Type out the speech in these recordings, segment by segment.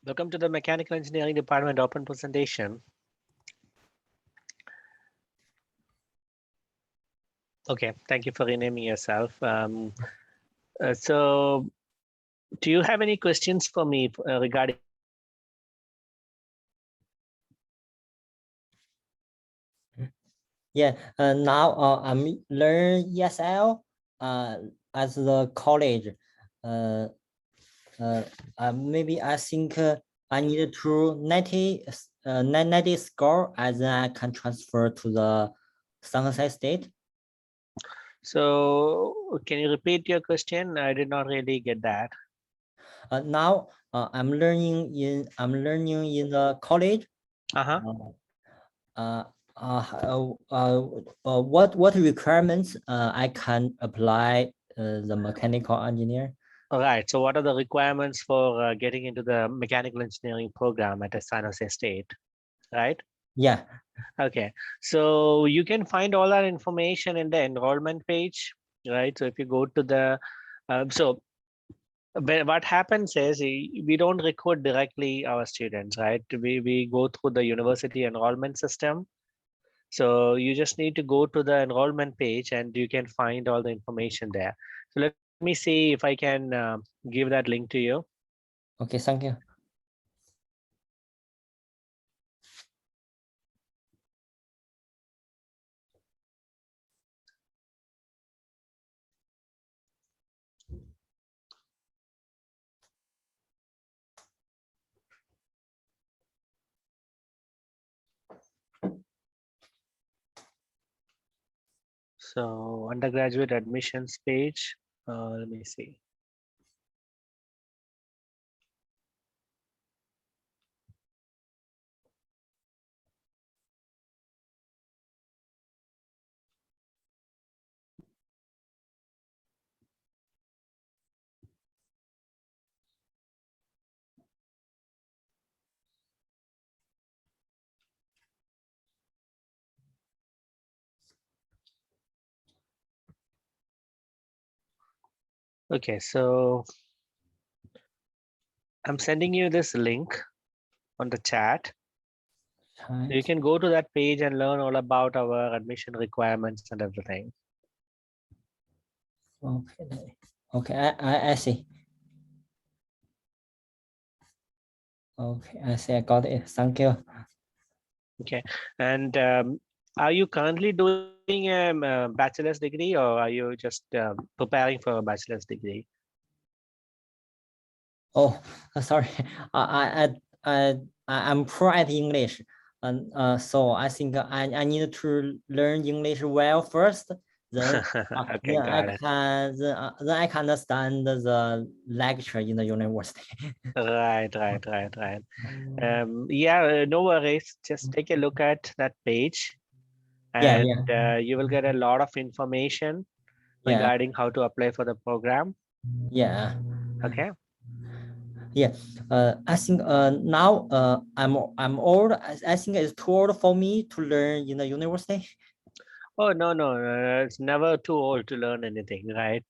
Welcome to the Mechanical Engineering Department open presentation. Okay, thank you for renaming yourself. So, do you have any questions for me regarding? Yeah, now I'm learn ESL as the college. Uh, Maybe I think I need to 90 score, and then I can transfer to the San Jose State. So, can you repeat your question? I did not really get that. Now I'm learning in the college. Uh-huh. What requirements I can apply the mechanical engineer? All right. So, what are the requirements for getting into the mechanical engineering program at San Jose State? Right. Yeah. Okay. So you can find all that information in the enrollment page, right? So if you go to the what happens is we don't recruit directly our students, right? We go through the university enrollment system. So you just need to go to the enrollment page and you can find all the information there. So let me see if I can give that link to you. Okay, thank you. So undergraduate admissions page. Let me see. Okay, so I'm sending you this link on the chat. So you can go to that page and learn all about our admission requirements and everything. Okay, okay, I see. Okay, I see. I got it. Thank you. Okay, and are you currently doing a bachelor's degree, or are you just preparing for a bachelor's degree? Oh, sorry. I'm poor at English, and so I think I need to learn English well first. Then, Okay, got it. then I can understand the lecture in the university. Right. Yeah, no worries. Just take a look at that page, Yeah, and you will get a lot of information yeah, regarding how to apply for the program. yeah. Okay. Yeah, I think now I'm old. I think it's too old for me to learn in the university. Oh, no. It's never too old to learn anything, right?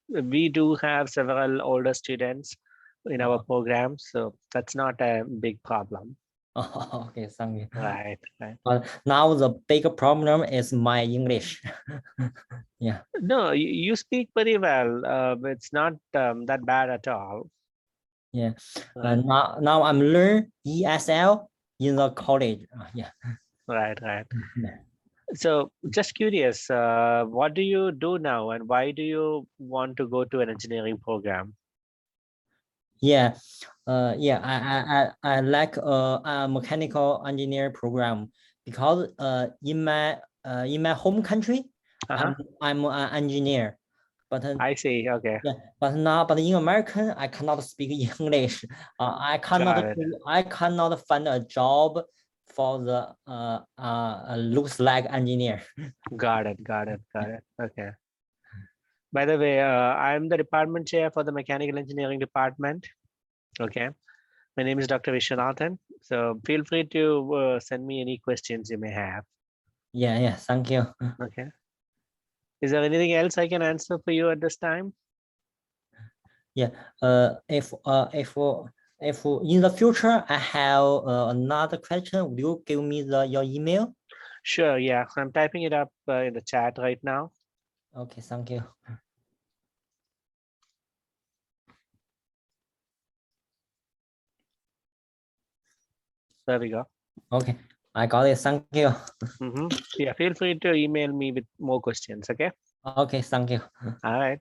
We do have several older students in our program, so that's not a big problem. Oh, okay, thank you. Right. But now the big problem is my English. Yeah. No, you speak pretty well. It's not that bad at all. Yeah. Right. Now I'm learn ESL in the college. Yeah. Right. Yeah. So just curious, what do you do now and why do you want to go to an engineering program? Yeah. Yeah. I like a mechanical engineer program because in my home country, Uh-huh. I'm an engineer, but I see. Okay. yeah, but in American, I cannot speak English. Got it. I cannot find a job for the looks like engineer. Got it. Okay. By the way, I'm the department chair for the mechanical engineering department. Okay. My name is Dr. Vishwanathan. So feel free to send me any questions you may have. Yeah, thank you. Okay. Is there anything else I can answer for you at this time? Yeah, if if in the future I have another question, would you give me your email? Sure, yeah, I'm typing it up in the chat right now. Okay, thank you. There we go. Okay, I got it. Thank you. Yeah, feel free to email me with more questions, okay? Okay, thank you. All right.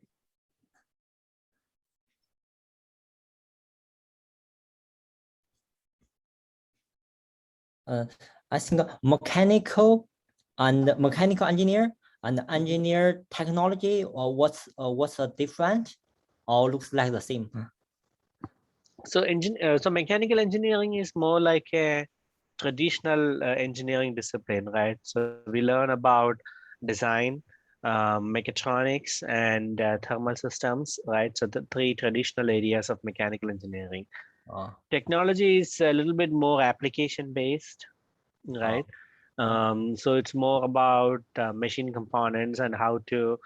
I think mechanical engineer and engineer technology, or what's the difference, or looks like the same? So so mechanical engineering is more like a traditional engineering discipline, right? So we learn about design, mechatronics, and thermal systems, right? So the three traditional areas of mechanical engineering. Technology is a little bit more application based, right? So it's more about machine components and how to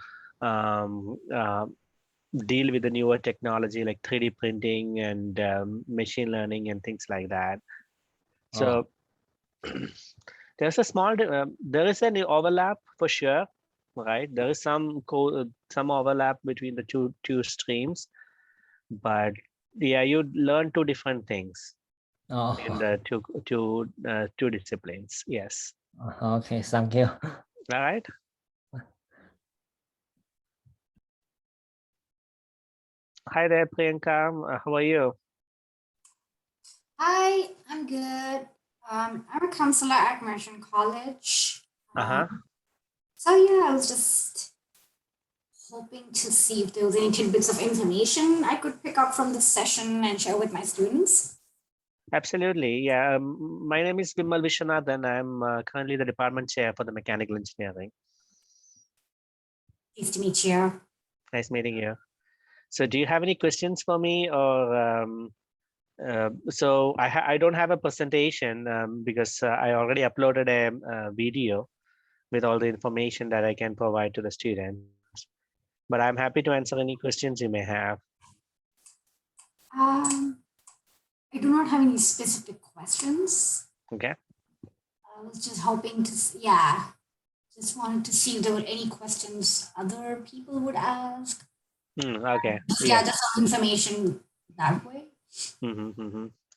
deal with the newer technology like 3D printing and machine learning and things like that. So there's a small, there is an overlap for sure, right? There is some overlap between the two streams, but yeah, you learn two different things in the two disciplines. Yes. Okay, thank you. All right. Hi there, Priyanka. How are you? Hi, I'm good. I'm a counselor at Merchant College. So yeah, I was just hoping to see if there was any tidbits of information I could pick up from this session and share with my students. Absolutely. Yeah. My name is Vimal Vishwanathan. I'm currently the department chair for the mechanical engineering. Pleased to meet you. Nice meeting you. So do you have any questions for me, or so I don't have a presentation because I already uploaded a video with all the information that I can provide to the students. But I'm happy to answer any questions you may have. I do not have any specific questions. Okay. I was just hoping to, yeah, just wanted to see if there were any questions other people would ask. Okay. Yeah, just some information that way.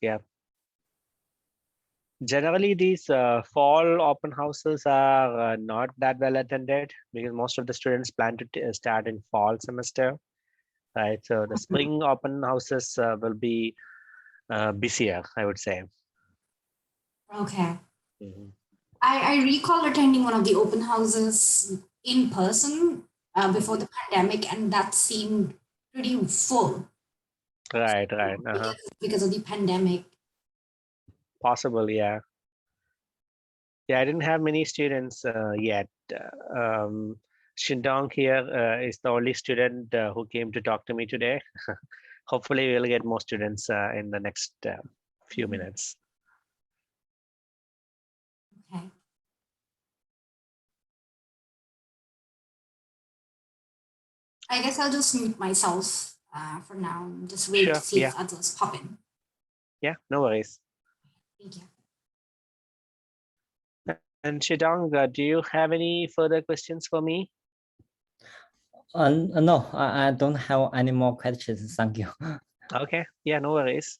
Yeah. Generally, these fall open houses are not that well attended because most of the students plan to start in fall semester, right? So the spring open houses will be busier, I would say. Okay. I recall attending one of the open houses in person before the pandemic, and that seemed pretty full. Right. Because of the pandemic. Possible, yeah. Yeah, I didn't have many students yet. Shindong here is the only student who came to talk to me today. Hopefully, we'll get more students in the next few minutes. Okay. I guess I'll just mute myself for now and just wait to see if others pop in. Yeah, no worries. Thank you. And Shindong, do you have any further questions for me? No, I don't have any more questions. Thank you. Okay. Yeah, no worries.